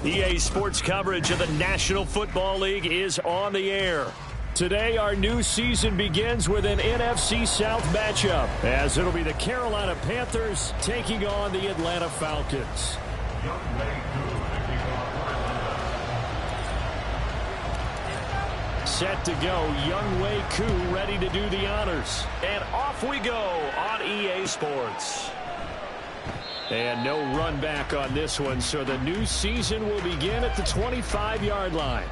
EA Sports coverage of the National Football League is on the air. Today, our new season begins with an NFC South matchup, as it'll be the Carolina Panthers taking on the Atlanta Falcons. Set to go, Wk1 ready to do the honors. And off we go on EA Sports. And no run back on this one, so the new season will begin at the 25-yard line.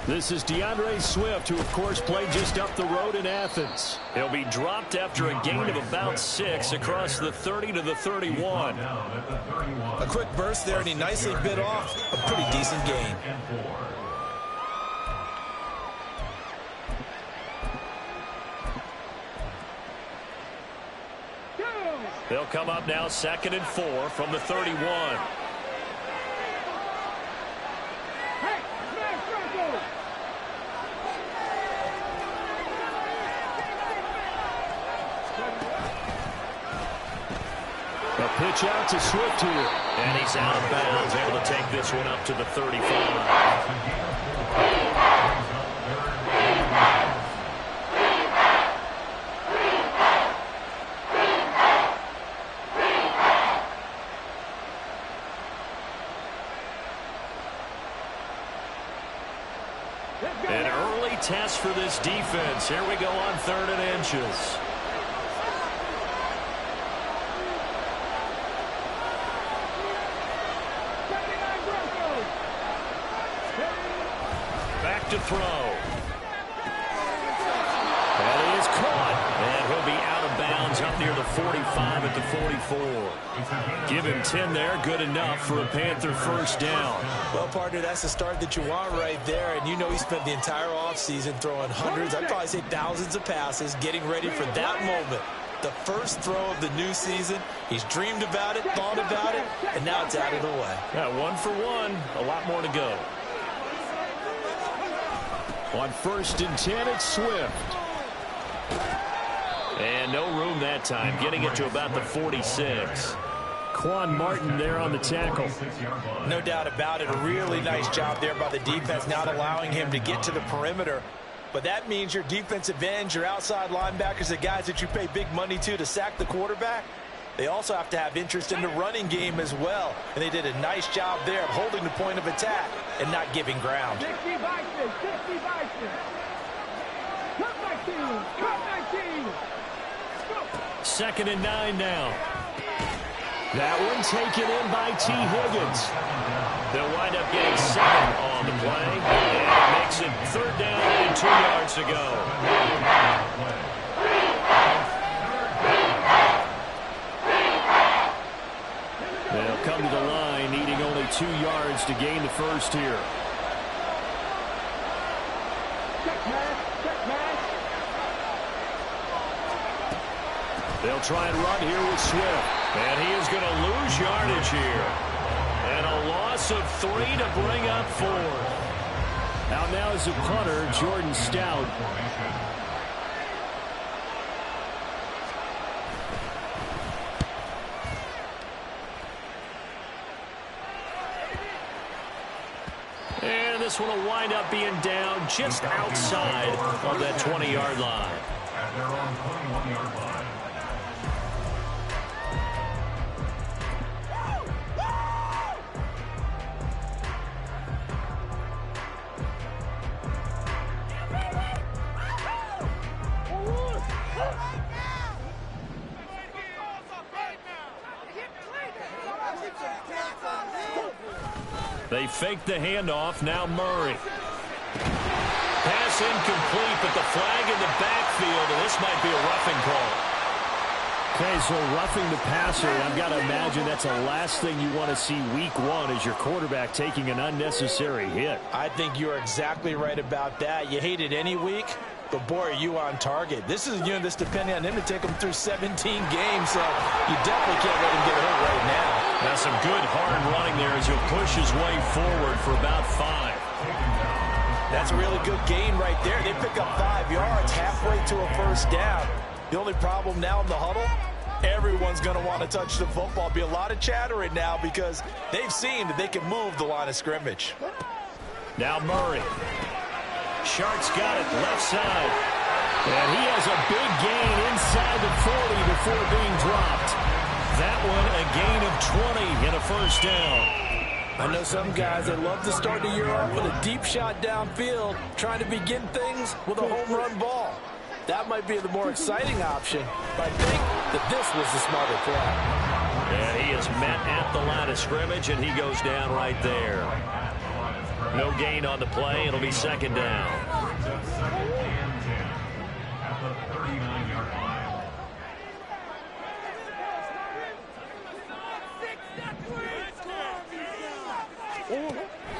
This is DeAndre Swift, who, of course, played just up the road in Athens. He'll be dropped after a gain of about 6 across the 30 to the 31. A quick burst there, and he nicely bit off a pretty decent gain. They'll come up now 2nd and 4 from the 31. A pitch out to Swift here. And he's out of bounds, able to take this one up to the 35. An early test for this defense. Here we go on 3rd and inches. Back to throw. And he is caught. And he'll be out of bounds up near the 45 at the 44. Give him 10 there. Good enough for a Panther first down. Well, partner, that's the start that you want right there. And you know he spent the entire offseason throwing hundreds, I'd probably say thousands of passes, getting ready for that moment. The first throw of the new season. He's dreamed about it, thought about it, and now it's out of the way. Yeah, 1 for 1. A lot more to go. On 1st and 10, it's Swift. And no room that time, getting it to about the 46. Quan Martin there on the tackle. No doubt about it. A really nice job there by the defense, not allowing him to get to the perimeter. But that means your defensive ends, your outside linebackers, the guys that you pay big money to sack the quarterback, they also have to have interest in the running game as well. And they did a nice job there of holding the point of attack and not giving ground. 60 Bison, 60 Bison. Cut 19, cut 19. 2nd and 9 now. That one taken in by T. Higgins. They'll wind up getting 7 on the play. And it makes it 3rd down and 2 yards to go. They'll come to the line, needing only 2 yards to gain the first here. They'll try and run here with Swift. And he is going to lose yardage here. And a loss of 3 to bring up 4. Out now is the punter, Jordan Stout. And this one will wind up being down just outside of that 20-yard line. At their own 21-yard line. They fake the handoff. Now Murray. Pass incomplete, but the flag in the backfield, and this might be a roughing call. Okay, so roughing the passer, I've got to imagine that's the last thing you want to see week one as your quarterback taking an unnecessary hit. I think you're exactly right about that. You hate it any week, but boy, are you on target. This is a unit that's depending on him to take him through 17 games, so you definitely can't let him get hurt right now. Now some good hard running there as he'll push his way forward for about 5. That's a really good gain right there. They pick up 5 yards halfway to a first down. The only problem now in the huddle, everyone's going to want to touch the football. Be a lot of chatter right now because they've seen that they can move the line of scrimmage. Now Murray. Shark's got it left side. And he has a big gain inside the 40 before being dropped. That one a gain of 20 and a first down. I know some guys that love to start the year off with a deep shot downfield, trying to begin things with a home run ball. That might be the more exciting option, but I think that this was the smarter play. And he is met at the line of scrimmage, and he goes down right there. No gain on the play. It'll be second down. At the 39-yard line.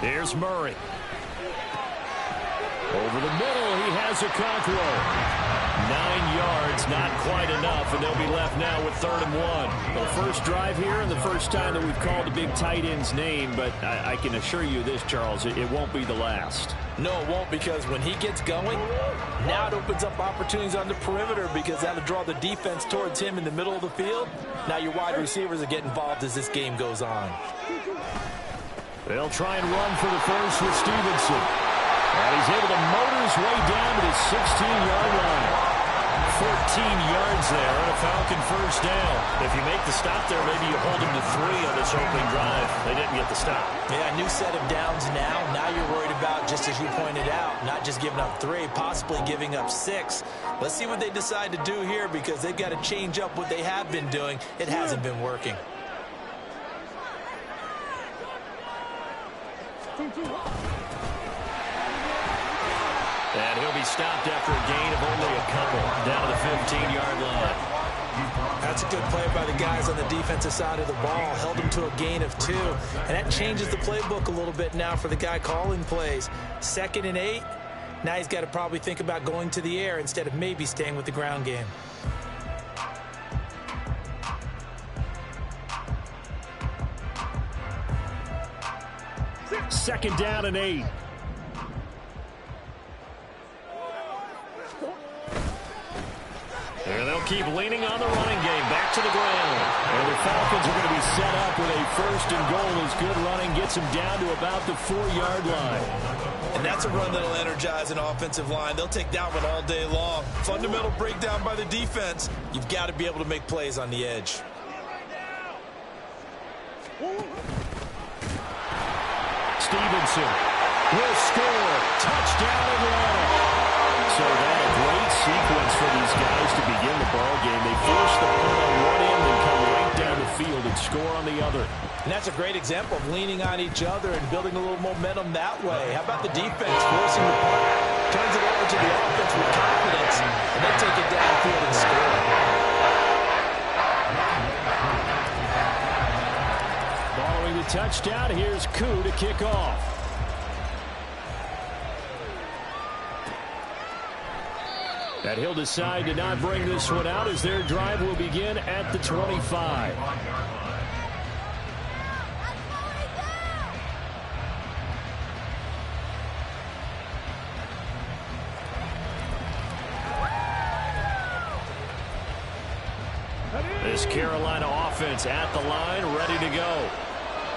Here's Murray. Over the middle, he has Okonkwo. 9 yards, not quite enough, and they'll be left now with 3rd and 1. The first drive here and the first time that we've called the big tight end's name, but I can assure you this, Charles, it won't be the last. No, it won't, because when he gets going, now it opens up opportunities on the perimeter because that'll draw the defense towards him in the middle of the field. Now your wide receivers will get involved as this game goes on. They'll try and run for the first with Stevenson. And he's able to motor his way down to the 16-yard line. 14 yards there and a Falcon first down. If you make the stop there, maybe you hold him to 3 on this opening drive. They didn't get the stop. Yeah, new set of downs now. Now you're worried about, just as you pointed out, not just giving up 3, possibly giving up 6. Let's see what they decide to do here because they've got to change up what they have been doing. It hasn't been working. And he'll be stopped after a gain of only a couple down to the 15-yard line. That's a good play by the guys on the defensive side of the ball. Held him to a gain of 2. And that changes the playbook a little bit now for the guy calling plays. 2nd and 8. Now he's got to probably think about going to the air instead of maybe staying with the ground game. Second down and 8. And they'll keep leaning on the running game. Back to the ground. And the Falcons are going to be set up with a 1st and goal as good running gets them down to about the 4-yard line. And that's a run that'll energize an offensive line. They'll take that one all day long. Fundamental breakdown by the defense. You've got to be able to make plays on the edge. Stevenson will score. Touchdown Atlanta. So that a great sequence for these guys to begin the ball game. They force the punt on one end and come right down the field and score on the other. And that's a great example of leaning on each other and building a little momentum that way. How about the defense forcing the punt? Turns it over to the offense with confidence, and they take it downfield and score. Following the touchdown, here's Koo to kick off. And he'll decide to not bring this one out as their drive will begin at the 25. This Carolina offense at the line, ready to go.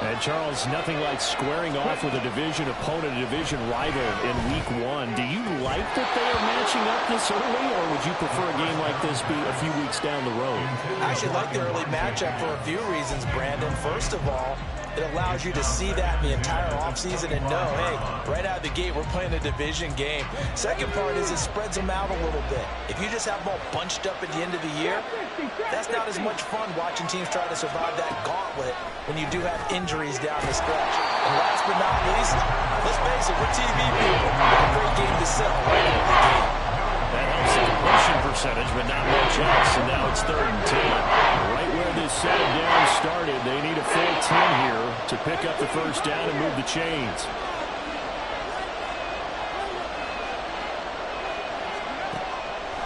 And, Charles, nothing like squaring off with a division opponent, a division rival in week 1. Do you like that they are matching up this early, or would you prefer a game like this be a few weeks down the road? I actually like the early matchup for a few reasons, Brandon. First of all, it allows you to see that in the entire offseason and know, hey, right out of the gate, we're playing a division game. Second part is it spreads them out a little bit. If you just have them all bunched up at the end of the year, that's not as much fun watching teams try to survive that gauntlet when you do have injuries down the stretch. And last but not least, let's face it, we're TV people. A great game to sell right out of the gate. That helps the completion percentage, but not much else, and now it's 3rd and 10. Right where this set of downs started, they need a full 10 here to pick up the first down and move the chains.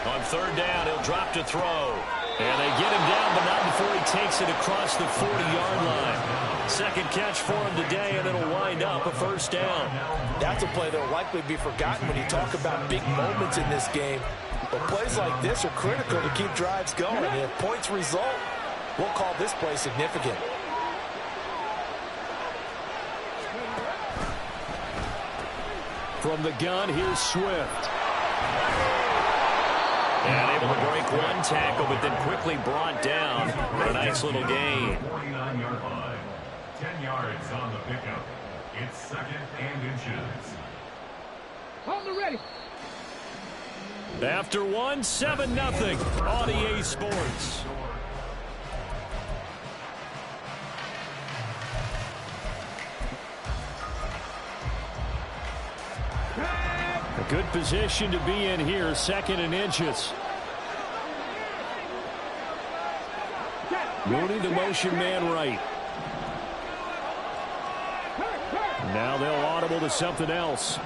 On 3rd down, he'll drop to throw. And they get him down, but not before he takes it across the 40-yard line. Second catch for him today, and it'll wind up a first down. That's a play that will likely be forgotten when you talk about big moments in this game. But plays like this are critical to keep drives going. And if points result, we'll call this play significant. From the gun, here's Swift. And able to break one tackle, but then quickly brought down with a nice little gain. 49-yard line. 10 yards on the pickup. It's 2nd and inches. Hold the ready. After 1, 7-0 on EA Sports. A good position to be in here, 2nd and inches. Mooney, the motion man right. Now they'll audible to something else.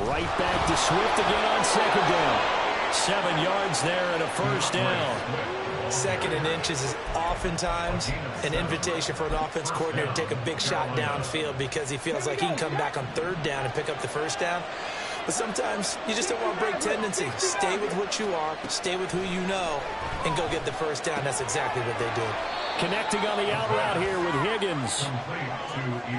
Right back to Swift again on 2nd down. 7 yards there and a first down. 2nd and inches is oftentimes an invitation for an offense coordinator to take a big shot downfield because he feels like he can come back on 3rd down and pick up the first down. But sometimes you just don't want to break tendency. Stay with what you are, stay with who you know, and go get the first down. That's exactly what they did. Connecting on the out route here with Higgins.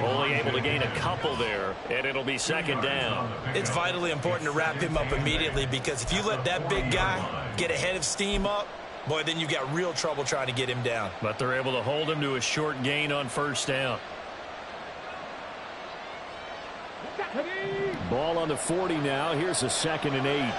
Only able to gain a couple there, and it'll be 2nd down. It's vitally important to wrap him up immediately because if you let that big guy get a head of steam up, boy, then you got real trouble trying to get him down. But they're able to hold him to a short gain on first down. Ball on the 40 now. Here's a 2nd and 8.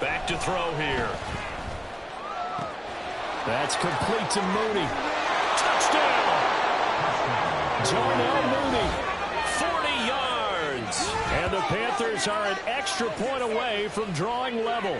Back to throw here. That's complete to Mooney. Touchdown! Darnell Mooney, 40 yards. And the Panthers are an extra point away from drawing level.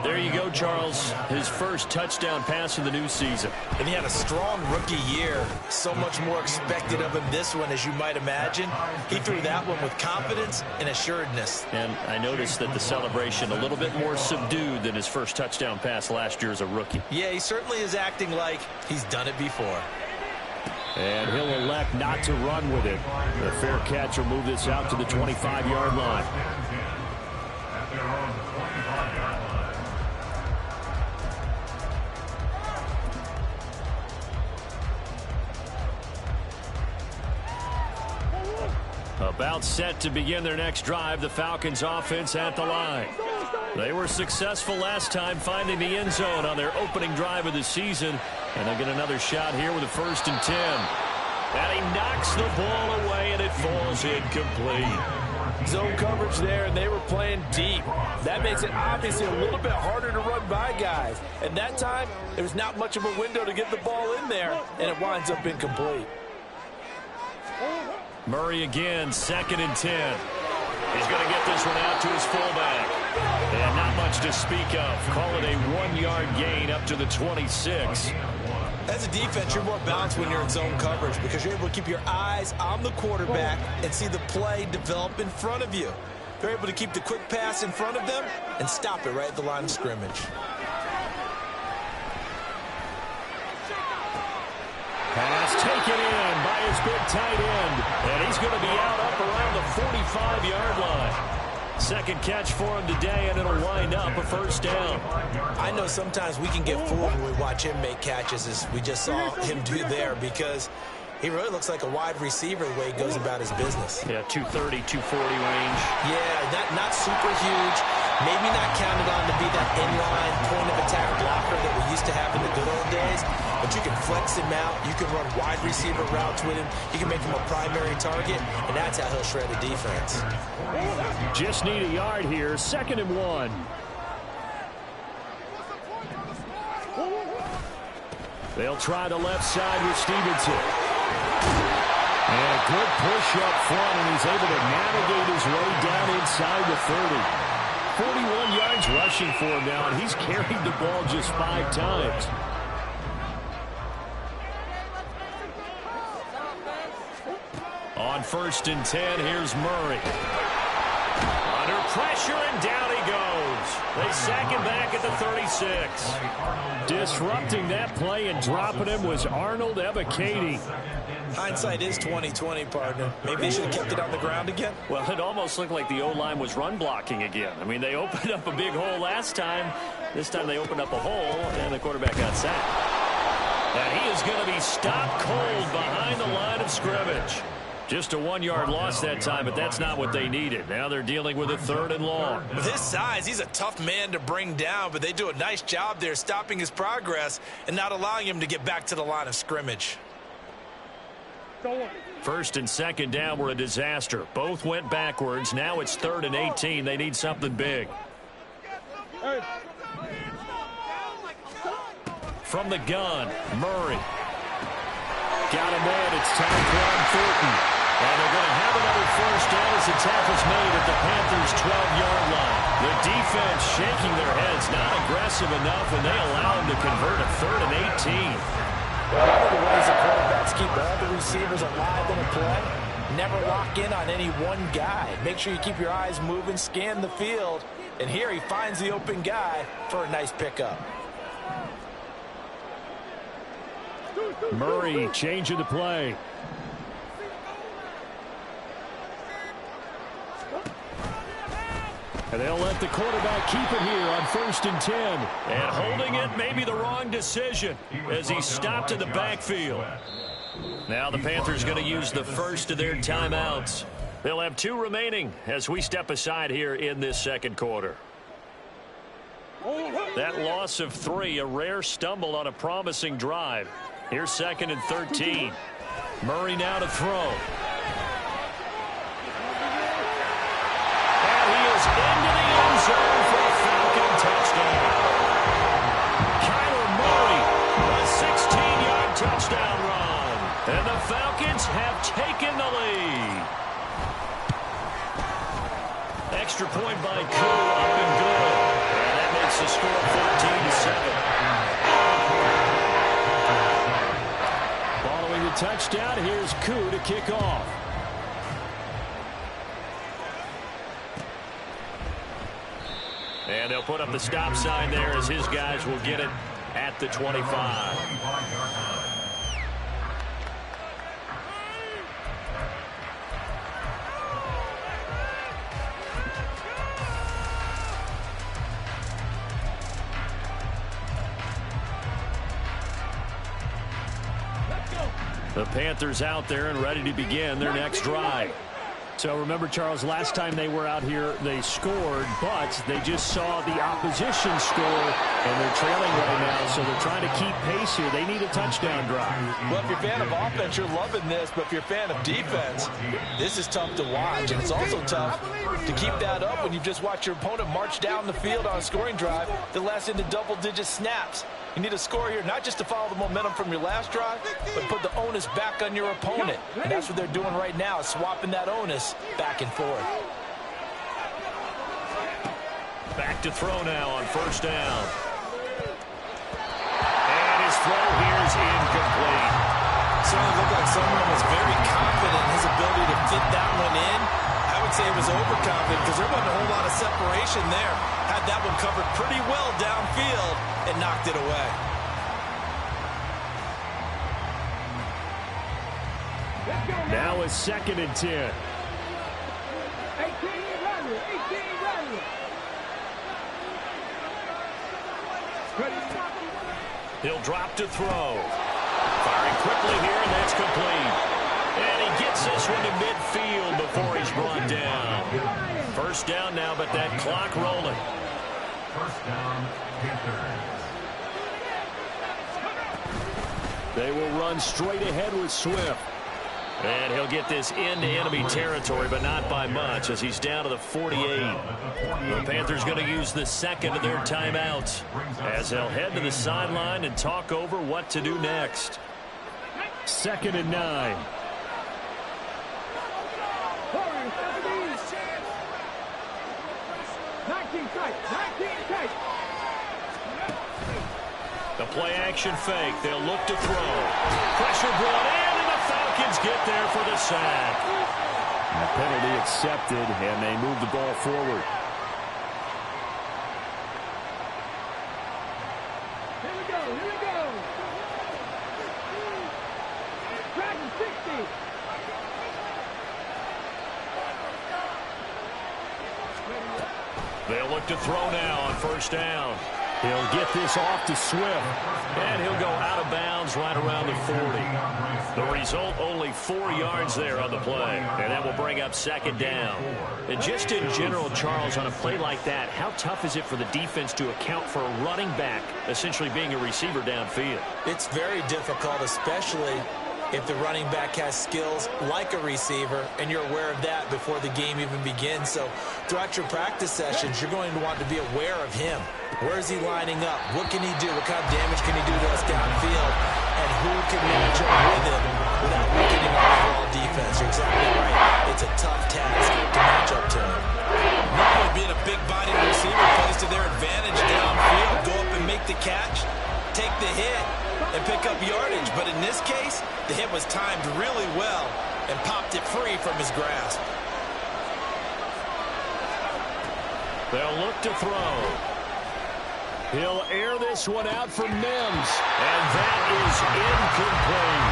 There you go, Charles. His first touchdown pass of the new season. And he had a strong rookie year. So much more expected of him this one, as you might imagine. He threw that one with confidence and assuredness. And I noticed that the celebration a little bit more subdued than his first touchdown pass last year as a rookie. Yeah, he certainly is acting like he's done it before. And he'll elect not to run with it. A fair catch will move this out to the 25-yard line. About set to begin their next drive, the Falcons offense at the line. They were successful last time finding the end zone on their opening drive of the season, and they'll get another shot here with a 1st and 10. And he knocks the ball away, and it falls incomplete. Zone coverage there, and they were playing deep. That makes it obviously a little bit harder to run by guys. And that time, there was not much of a window to get the ball in there, and it winds up incomplete. Murray again, 2nd and 10. He's going to get this one out to his fullback. And not much to speak of. Call it a 1-yard gain up to the 26. As a defense, you're more balanced when you're in zone coverage because you're able to keep your eyes on the quarterback and see the play develop in front of you. They're able to keep the quick pass in front of them and stop it right at the line of scrimmage. Pass taken in by his big tight end. And he's going to be out up around the 45-yard line. Second catch for him today, and it'll wind up a first down. I know sometimes we can get fooled when we watch him make catches, as we just saw him do there, because he really looks like a wide receiver the way he goes about his business. Yeah, 230, 240 range. Yeah, not super huge. Maybe not counted on to be that inline point-of-attack blocker that we used to have in the good old days. But you can flex him out. You can run wide receiver routes with him. You can make him a primary target, and that's how he'll shred a defense. Just need a yard here. 2nd and 1. They'll try the left side with Stevenson. And a good push up front, and he's able to navigate his way down inside the 30. 41 yards rushing for him now, and he's carried the ball just 5 times. On 1st and 10, here's Murray. Under pressure, and down he goes. They sack him back at the 36. Disrupting that play and dropping him was Arnold Ebiketie. Hindsight is 20/20, partner. Maybe they should have kept it on the ground again. Well, it almost looked like the O-line was run blocking again. I mean, they opened up a big hole last time. This time they opened up a hole, and the quarterback got sacked. And he is going to be stopped cold behind the line of scrimmage. Just a 1-yard loss that time, but that's not what they needed. Now they're dealing with a 3rd and long. With his size, he's a tough man to bring down, but they do a nice job there stopping his progress and not allowing him to get back to the line of scrimmage. 1st and 2nd down were a disaster. Both went backwards. Now it's 3rd and 18. They need something big. From the gun, Murray. Got him in. It's time for on Thornton. And they're going to have another 1st down as the tackle's made at the Panthers' 12-yard line. The defense shaking their heads, not aggressive enough, and they allow him to convert a 3rd and 18. One of the ways the quarterbacks keep all the receivers alive in a play, never lock in on any one guy. Make sure you keep your eyes moving, scan the field, and here he finds the open guy for a nice pickup. Murray changing the play. And they'll let the quarterback keep it here on 1st and 10. And holding it may be the wrong decision as he's stopped in the backfield. Now the Panthers going to use the first of their timeouts. They'll have 2 remaining as we step aside here in this 2nd quarter. That loss of 3, a rare stumble on a promising drive. Here's 2nd and 13. Murray now to throw. Into the end zone for a Falcon touchdown. Kyler Murray, a 16-yard touchdown run. And the Falcons have taken the lead. Extra point by Koo, up and good. And that makes the score 14-7. Following the touchdown, here's Koo to kick off. And they'll put up the stop sign there as his guys will get it at the 25. The Panthers out there and ready to begin their next drive. So remember, Charles, last time they were out here, they scored, but they just saw the opposition score, and they're trailing right now, so they're trying to keep pace here. They need a touchdown drive. Well, if you're a fan of offense, you're loving this, but if you're a fan of defense, this is tough to watch, and it's also tough to keep that up when you just watch your opponent march down the field on a scoring drive that lasts into double-digit snaps. You need a score here, not just to follow the momentum from your last drive, but put the onus back on your opponent. And that's what they're doing right now, swapping that onus back and forth. Back to throw now on 1st down. And his throw here is incomplete. Certainly looked like someone was very confident in his ability to fit that one in. I would say he was overconfident because there wasn't a whole lot of separation there. Had that one covered pretty well downfield and knocked it away. Now it's 2nd and 10. 18 He'll drop to throw. Firing quickly here, and that's complete. And he gets this one to midfield before he's brought down. 1st down now, but that clock rolling. 1st down, Panthers. They will run straight ahead with Swift. And he'll get this into enemy territory, but not by much, as he's down to the 48. The Panthers going to use the second of their timeouts, as they'll head to the sideline and talk over what to do next. 2nd and 9. The play action fake. They'll look to throw. Pressure brought in, and the Falcons get there for the sack. And the penalty accepted, and they move the ball forward. Here we go. Dragon 60. They'll look to throw now on 1st down. He'll get this off to Swift, and he'll go out of bounds right around the 40. The result, only 4 yards there on the play, and that will bring up 2nd down. And just in general, Charles, on a play like that, how tough is it for the defense to account for a running back essentially being a receiver downfield? It's very difficult, especially if the running back has skills like a receiver, and you're aware of that before the game even begins. So throughout your practice sessions, you're going to want to be aware of him. Where is he lining up? What can he do? What kind of damage can he do to us downfield? And who can match up with him without weakening our overall defense? You're exactly right. It's a tough task to match up to him. Normally being a big-bodied receiver plays to their advantage downfield. Go up and make the catch, take the hit, and pick up yardage. But in this case, the hit was timed really well and popped it free from his grasp. They'll look to throw. He'll air this one out for Mims, and that is incomplete.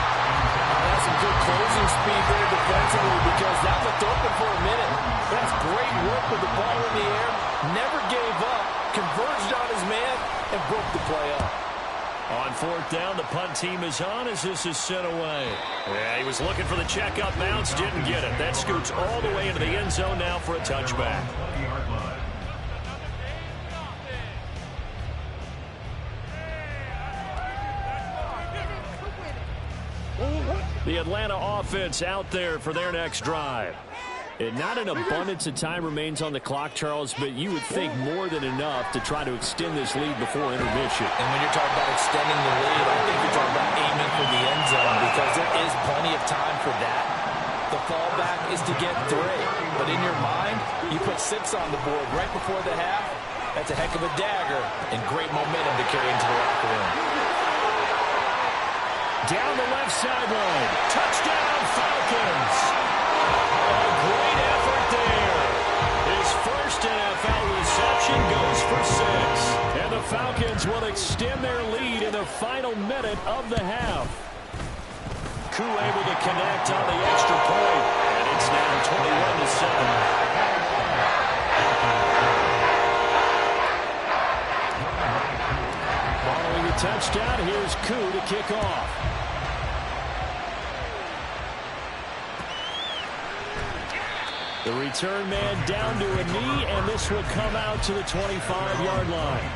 That's some good closing speed there defensively, because that looked open for a minute. That's great work with the ball in the air. Never gave up, converged on his man, and broke the play up. On 4th down, the punt team is on as this is sent away. Yeah, he was looking for the checkup bounce, didn't get it. That scoots all the way into the end zone now for a touchback. The Atlanta offense out there for their next drive. And not an abundance of time remains on the clock, Charles, but you would think more than enough to try to extend this lead before intermission. And when you're talking about extending the lead, I think you're talking about aiming for the end zone, because there is plenty of time for that. The fallback is to get 3. But in your mind, you put 6 on the board right before the half. That's a heck of a dagger and great momentum to carry into the locker room. Down the left sideline. Touchdown, Falcons. A great effort there. His first NFL reception goes for 6. And the Falcons will extend their lead in the final minute of the half. Koo able to connect on the extra point. And it's now 21-7. Following the touchdown, here's Koo to kick off. The return man down to a knee, and this will come out to the 25-yard line.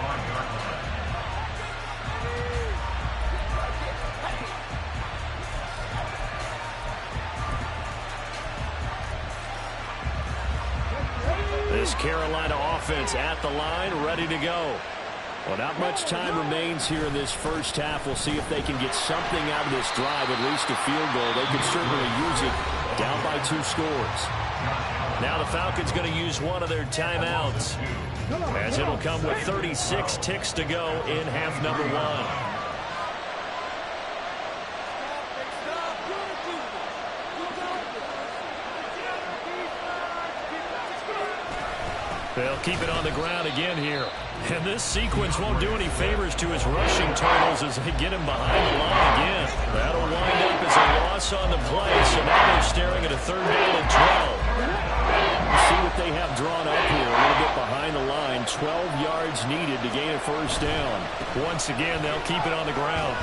This Carolina offense at the line, ready to go. Well, not much time remains here in this first half. We'll see if they can get something out of this drive, at least a field goal. They could certainly use it down by 2 scores. Now the Falcons going to use one of their timeouts, as it'll come with 36 ticks to go in half number 1. They'll keep it on the ground again here. And this sequence won't do any favors to his rushing totals as they get him behind the line again. That'll wind up as a loss on the play, so now they're staring at a 3rd down and 12. See what they have drawn up here, a little bit behind the line. 12 yards needed to gain a 1st down. Once again, they'll keep it on the ground.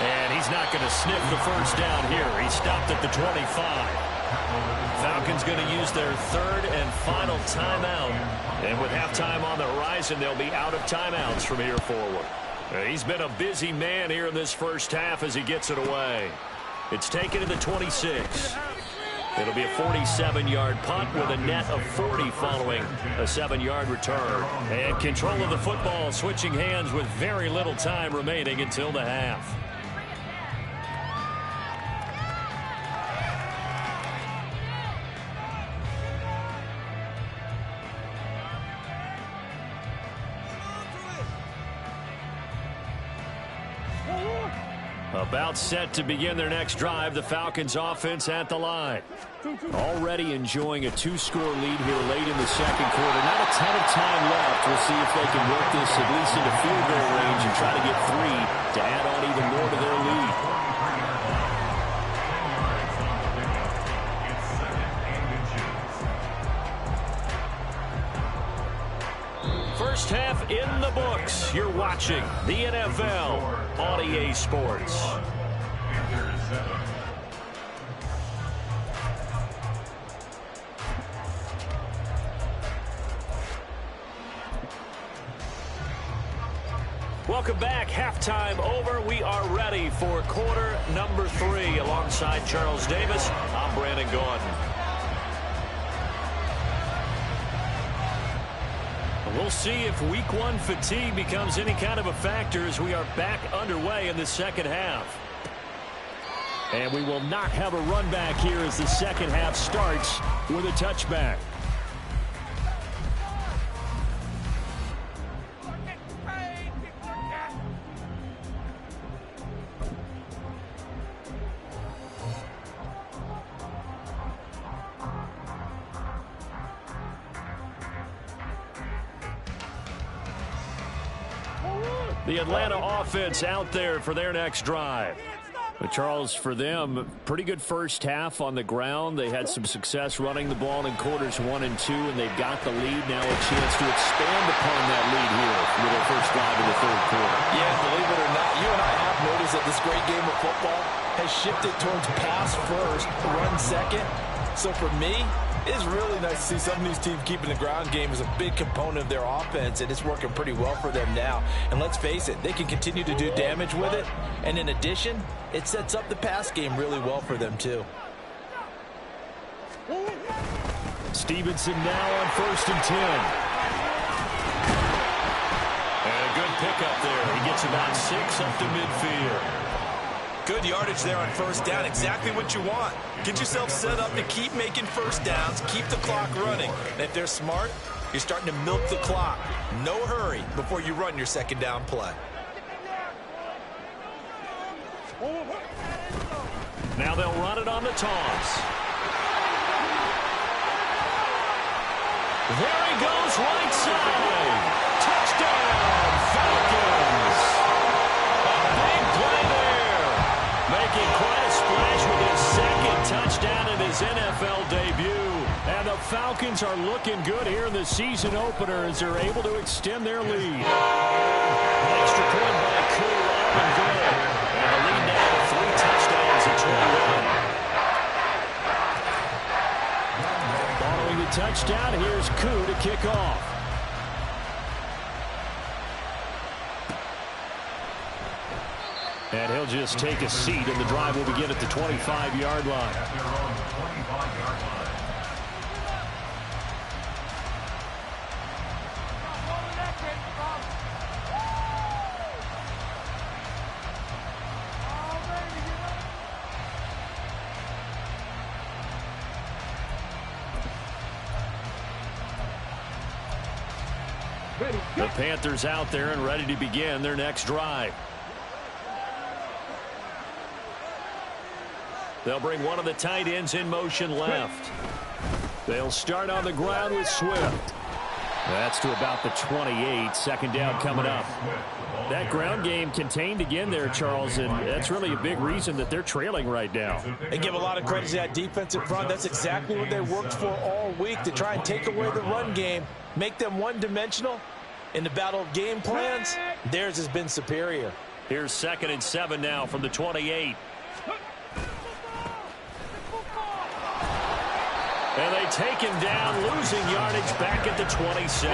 And he's not going to sniff the 1st down here. He stopped at the 25. Falcons going to use their 3rd and final timeout. And with halftime on the horizon, they'll be out of timeouts from here forward. He's been a busy man here in this first half as he gets it away. It's taken to the 26. It'll be a 47-yard punt with a net of 40 following a 7-yard return. And control of the football switching hands with very little time remaining until the half. About set to begin their next drive, the Falcons offense at the line. Already enjoying a 2-score lead here late in the second quarter. Not a ton of time left. We'll see if they can work this at least into field goal range and try to get 3 to add on even more to their lead. First half in the books. You're watching the NFL on EA Sports. Welcome back. Halftime over. We are ready for quarter number 3. Alongside Charles Davis, I'm Brandon Gordon. We'll see if Week 1 fatigue becomes any kind of a factor as we are back underway in the second half. And we will not have a run back here as the second half starts with a touchback. The Atlanta offense out there for their next drive. But Charles, for them, pretty good first half on the ground. They had some success running the ball in quarters 1 and 2, and they've got the lead. Now a chance to expand upon that lead here with their first drive in the third quarter. Yeah, believe it or not, you and I have noticed that this great game of football has shifted towards pass first, run second. So for me, it's really nice to see some of these teams keeping the ground game as a big component of their offense, and it's working pretty well for them now. And let's face it, they can continue to do damage with it. And in addition, it sets up the pass game really well for them, too. Stevenson now on 1st and 10. And a good pickup there. He gets about 6 up to midfield. Good yardage there on first down. Exactly what you want. Get yourself set up to keep making first downs, keep the clock running. And if they're smart, you're starting to milk the clock. No hurry before you run your second down play. Now they'll run it on the toss. There he goes, right side. Touchdown, Falcons. A big play there. Making quite a splash with his second touchdown in his NFL debut. And the Falcons are looking good here in the season opener as they're able to extend their lead. An extra point by Koo up and good. And the lead now to 3 touchdowns at 21. Following the touchdown, here's Koo to kick off. And he'll just take a seat, and the drive will begin at the 25-yard line. The Panthers out there and ready to begin their next drive. They'll bring one of the tight ends in motion left. They'll start on the ground with Swift. That's to about the 28. Second down coming up. That ground game contained again there, Charles, and that's really a big reason that they're trailing right now. And give a lot of credit to that defensive front. That's exactly what they worked for all week, to try and take away the run game, make them one-dimensional. In the battle of game plans, theirs has been superior. Here's 2nd and 7 now from the 28. And they take him down, losing yardage back at the 27.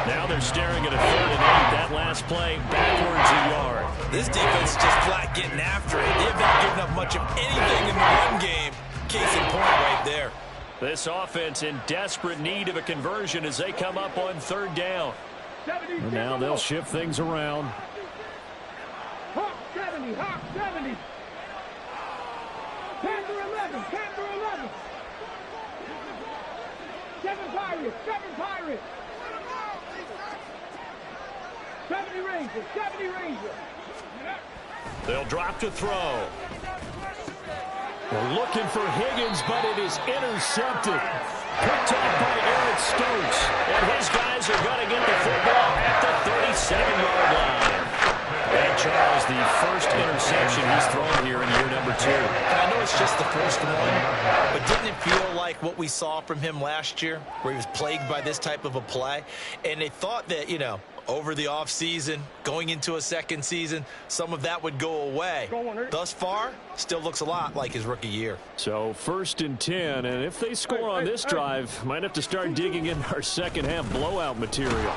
Now they're staring at a 3rd and 8. That last play, backwards a yard. This defense is just flat getting after it. They have not given up much of anything in the run game. Case in point right there. This offense in desperate need of a conversion as they come up on 3rd down. And now they'll shift things around. Hawk 70, Hawk 70. Panther 11, Panther 11. 7 Pirates, 7 Pirates. 70 Rangers, 70 Rangers. They'll drop to throw. They're looking for Higgins, but it is intercepted. Picked off by Eric Stokes. And his guys are going to get the football at the 37-yard line. And Charles, the first interception he's thrown here in year number 2. I know it's just the first one, but didn't it feel like what we saw from him last year, where he was plagued by this type of a play? And they thought that, over the offseason, going into a second season, some of that would go away. Thus far, still looks a lot like his rookie year. So 1st and 10, and if they score on this drive, might have to start digging in our second-half blowout material.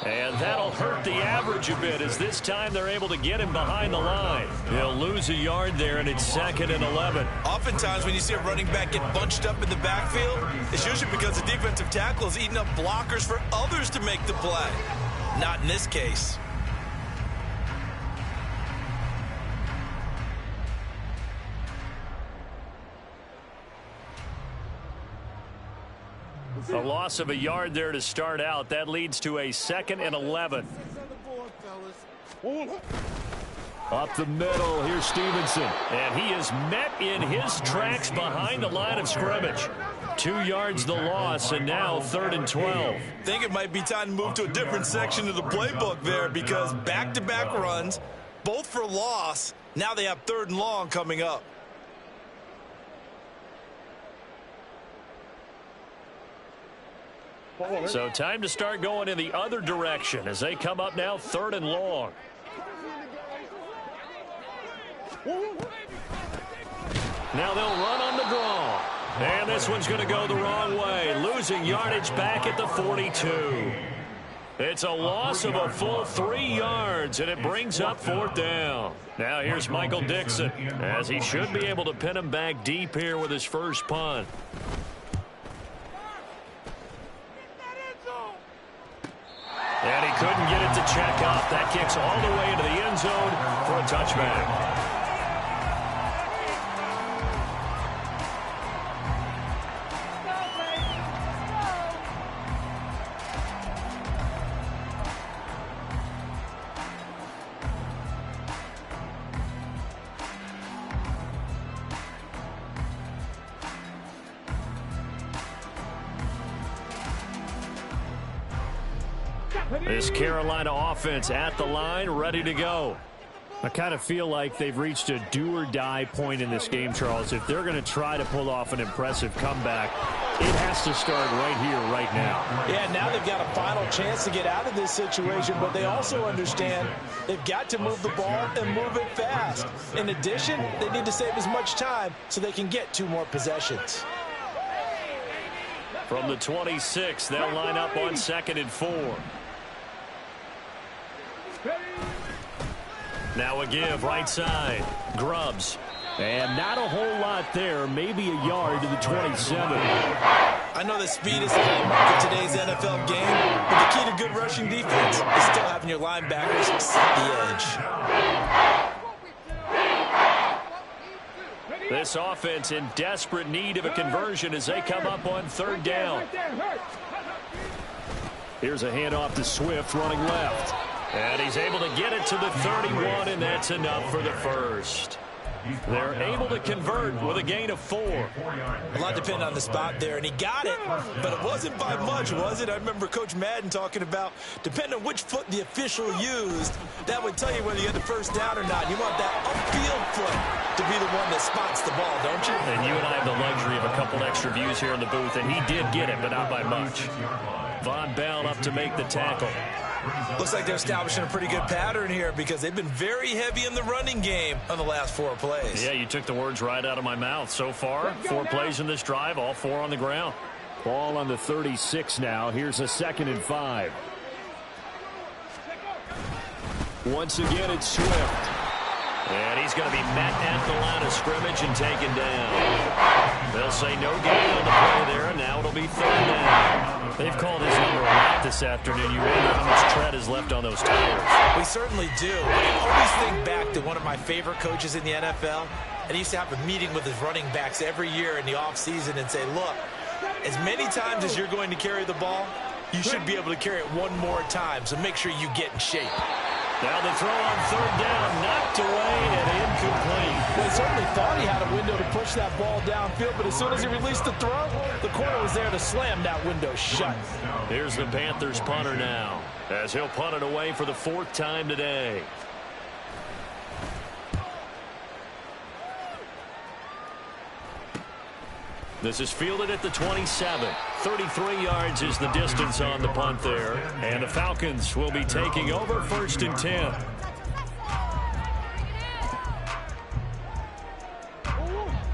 And that'll hurt the average a bit as this time they're able to get him behind the line. He'll lose a yard there, and it's 2nd and 11. Oftentimes when you see a running back get bunched up in the backfield, it's usually because the defensive tackle is eating up blockers for others to make the play. Not in this case. A loss of a yard there to start out. That leads to a 2nd and 11. Up the middle, here's Stevenson. And he is met in his tracks behind the line of scrimmage. 2 yards the loss, and now 3rd and 12. I think it might be time to move to a different section of the playbook there, because back-to-back runs, both for loss. Now they have 3rd and long coming up. So time to start going in the other direction as they come up now 3rd and long. Now they'll run on the draw. And this one's going to go the wrong way, losing yardage back at the 42. It's a loss of a full 3 yards, and it brings up 4th down. Now here's Michael Dixon, as he should be able to pin him back deep here with his first punt. And he couldn't get it to check up. That kicks all the way into the end zone for a touchback. This Carolina offense at the line, ready to go. I kind of feel like they've reached a do-or-die point in this game, Charles. If they're going to try to pull off an impressive comeback, it has to start right here, right now. Yeah, now they've got a final chance to get out of this situation, but they also understand they've got to move the ball and move it fast. In addition, they need to save as much time so they can get 2 more possessions. From the 26, they'll line up on 2nd and 4. Now a give right side. Grubbs. And not a whole lot there. Maybe a yard to the 27. I know that speed is the hallmark of today's NFL game, but the key to good rushing defense is still having your linebackers set the edge. This offense in desperate need of a conversion as they come up on 3rd down. Here's a handoff to Swift running left. And he's able to get it to the 31, and that's enough for the first. They're able to convert with a gain of 4. A lot depended on the spot there, and he got it, but it wasn't by much, was it? I remember Coach Madden talking about, depending on which foot the official used, that would tell you whether you had the first down or not. You want that upfield foot. to be the one that spots the ball, don't you? And you and I have the luxury of a couple extra views here in the booth, and he did get it, but not by much. Von Bell up to make the tackle. Looks like they're establishing a pretty good pattern here because they've been very heavy in the running game on the last 4 plays. Yeah, you took the words right out of my mouth. So far, 4 plays in this drive, all 4 on the ground. Ball on the 36 now. Here's a 2nd and 5. Once again, it's Swift. And he's going to be met at the line of scrimmage and taken down. They'll say no gain on the play there, and now it'll be 3rd down. They've called his number a lot this afternoon. You wonder how much tread is left on those tires. We certainly do. I always think back to one of my favorite coaches in the NFL, and he used to have a meeting with his running backs every year in the offseason and say, look, as many times as you're going to carry the ball, you should be able to carry it one more time, so make sure you get in shape. Now the throw on 3rd down, knocked away and incomplete. Well, he certainly thought he had a window to push that ball downfield, but as soon as he released the throw, the corner was there to slam that window shut. Here's the Panthers punter now, as he'll punt it away for the 4th time today. This is fielded at the 27. 33 yards is the distance on the punt there. And the Falcons will be taking over 1st and 10.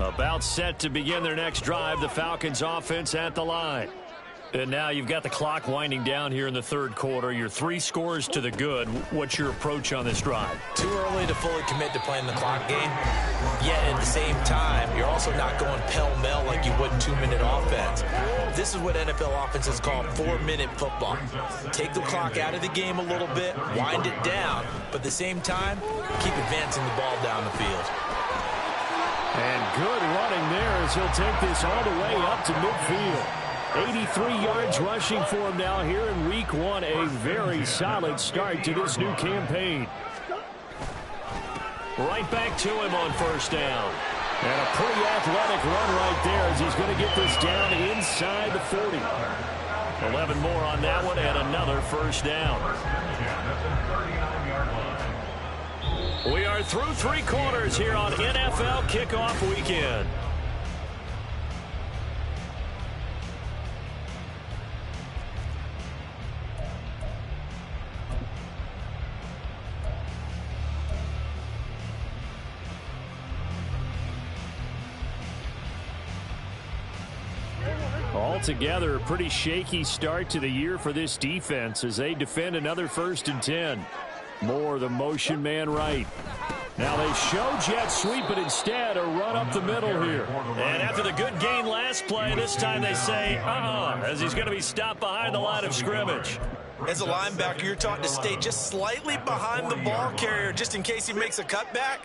About set to begin their next drive. The Falcons offense at the line. And now you've got the clock winding down here in the 3rd quarter. You're 3 scores to the good. What's your approach on this drive? Too early to fully commit to playing the clock game. Yet at the same time, you're also not going pell-mell like you would 2-minute offense. This is what NFL offenses call 4-minute football. Take the clock out of the game a little bit, wind it down, but at the same time, keep advancing the ball down the field. And good running there as he'll take this all the way up to midfield. 83 yards rushing for him now here in Week 1. A very solid start to this new campaign. Right back to him on 1st down. And a pretty athletic run right there as he's going to get this down inside the 40. 11 more on that one and another 1st down. We are through 3 quarters here on NFL Kickoff Weekend. Altogether, a pretty shaky start to the year for this defense as they defend another 1st and 10. Moore, the motion man right. Now they show jet sweep, but instead a run up the middle here. And after the good gain last play, this time they say, as he's going to be stopped behind the line of scrimmage. As a linebacker, you're taught to stay just slightly behind the ball carrier just in case he makes a cutback.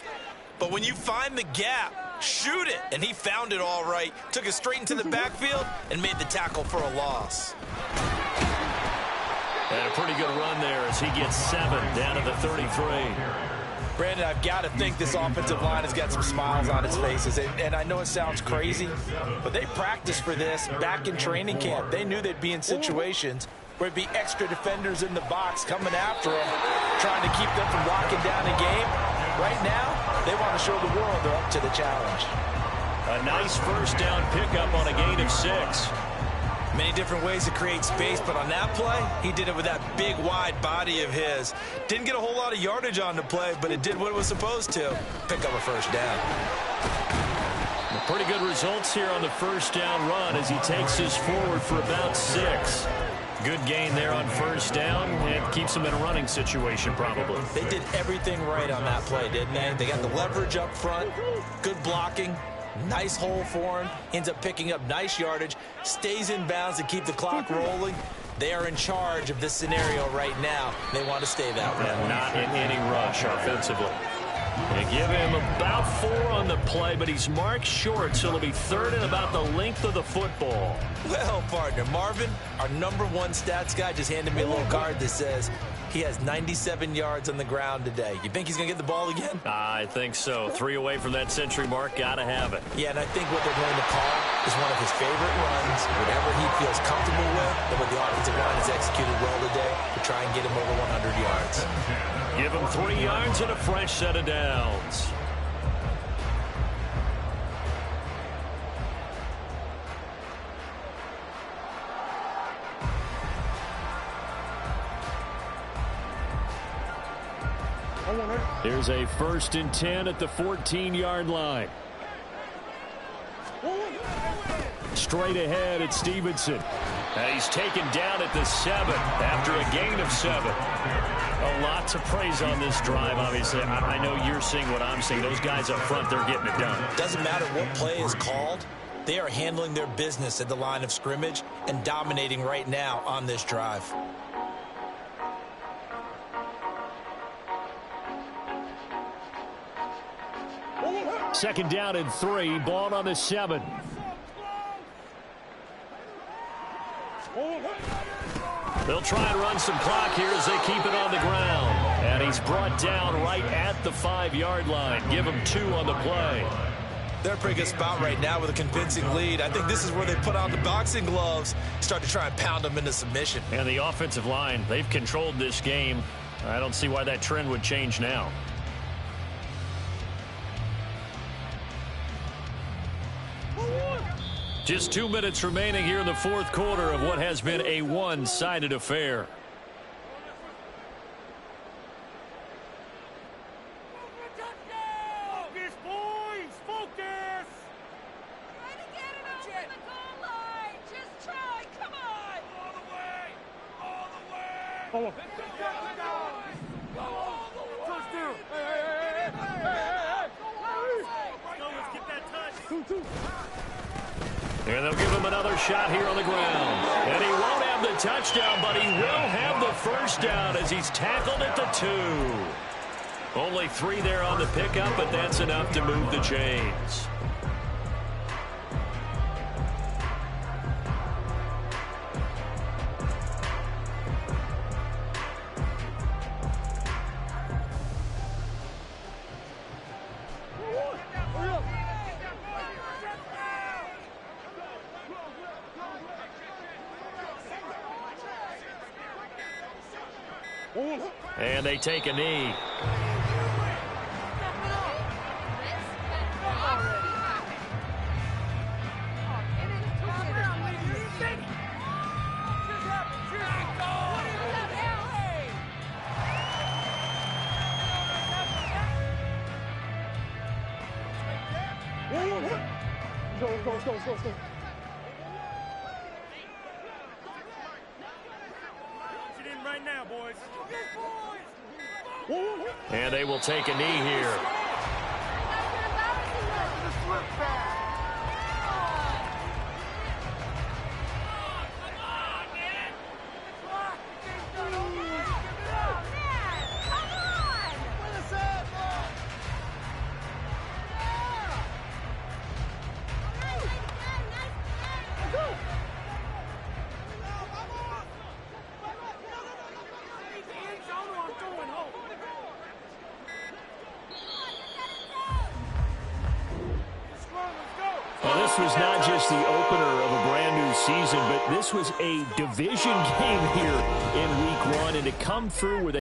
But when you find the gap, shoot it. And he found it all right. Took it straight into the backfield and made the tackle for a loss. And a pretty good run there as he gets 7 down to the 33. Brandon, I've got to think this offensive line has got some smiles on its faces. And I know it sounds crazy, but they practiced for this back in training camp. They knew they'd be in situations where it'd be extra defenders in the box coming after them, trying to keep them from locking down a game. Right now, they want to show the world they're up to the challenge. A nice 1st down pickup on a gain of 6. Many different ways to create space, but on that play, he did it with that big, wide body of his. Didn't get a whole lot of yardage on the play, but it did what it was supposed to. Pick up a 1st down. Pretty good results here on the 1st down run as he takes us forward for about 6. Good gain there on 1st down and keeps him in a running situation probably. They did everything right on that play, didn't they? They got the leverage up front, good blocking. Nice hole for him. Ends up picking up nice yardage. Stays in bounds to keep the clock rolling. They are in charge of this scenario right now. They want to stay that way. And not in any rush offensively. They give him about 4 on the play, but he's marked short, so it'll be 3rd and about the length of the football. Well, partner, Marvin, our #1 stats guy, just handed me a little card that says he has 97 yards on the ground today. You think he's going to get the ball again? I think so. 3 away from that century mark. Got to have it. Yeah, and I think what they're going to call is one of his favorite runs, whatever he feels comfortable with, and what the offensive line has executed well today to try and get him over 100 yards. Give him 3 yards and a fresh set of downs. Here's a 1st and 10 at the 14-yard line. Straight ahead at Stevenson. And he's taken down at the 7 after a gain of 7. A lot to praise on this drive, obviously. I know you're seeing what I'm seeing. Those guys up front, they're getting it done. Doesn't matter what play is called. They are handling their business at the line of scrimmage and dominating right now on this drive. Second down and 3. Ball on the 7. They'll try and run some clock here as they keep it on the ground. And he's brought down right at the 5-yard line. Give him 2 on the play. They're in a pretty good spot right now with a convincing lead. I think this is where they put on the boxing gloves, start to try and pound them into submission. And the offensive line, they've controlled this game. I don't see why that trend would change now. Just 2 minutes remaining here in the 4th quarter of what has been a one-sided affair. Focus, boys! Focus! Try to get it over the goal line! Just try! Come on! All the way! All the way! Go all the way! Touchdown! Hey! Let's get that touch! 2-2. And they'll give him another shot here on the ground. And he won't have the touchdown, but he will have the first down as he's tackled at the 2. Only 3 there on the pickup, but that's enough to move the chains. And they take a knee. Go. Right now, boys. And they will take a knee here. Well, this was not just the opener of a brand new season, but this was a division game here in Week 1, and to come through with